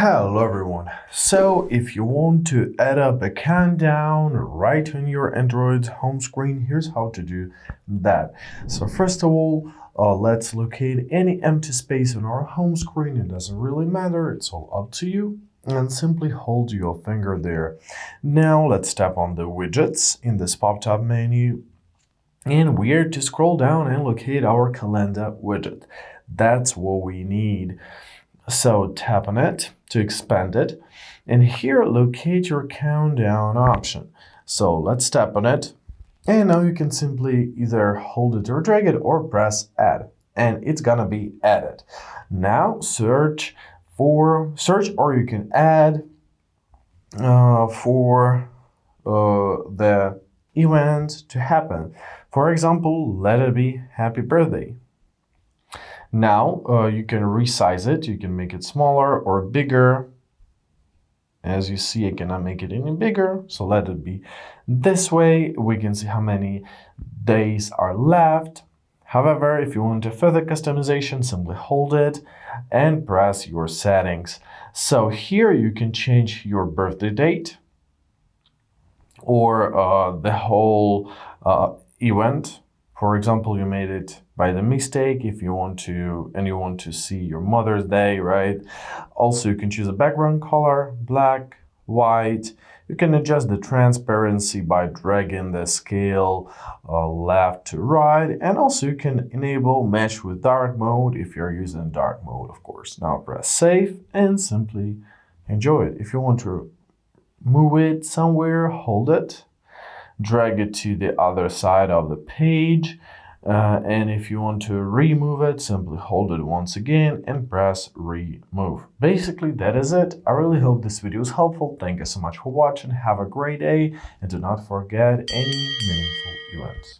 Hello everyone. So if you want to add up a countdown right on your Android's home screen, here's how to do that. So first of all, let's locate any empty space on our home screen. It doesn't really matter, it's all up to you. And simply hold your finger there. Now let's tap on the widgets in this pop-up menu. And we are to scroll down and locate our calendar widget. That's what we need. So tap on it to expand it, and here locate your countdown option. So let's tap on it, and now you can simply either hold it or drag it or press add, and it's gonna be added. Now search, or you can add for the event to happen. For example, let it be happy birthday. Now you can resize it, you can make it smaller or bigger. As you see, I cannot make it any bigger, so let it be this way. We can see how many days are left. However, if you want a further customization, simply hold it and press your settings. So here you can change your birthday date or the whole event. For example, you made it by the mistake if you want to see your Mother's Day, right? Also, you can choose a background color, black, white. You can adjust the transparency by dragging the scale left to right. And also you can enable match with dark mode if you're using dark mode, of course. Now press save and simply enjoy it. If you want to move it somewhere, hold it. Drag it to the other side of the page, and if you want to remove it, simply hold it once again and press remove. Basically, that is it. I really hope this video is helpful. Thank you so much for watching. Have a great day, and do not forget any meaningful events.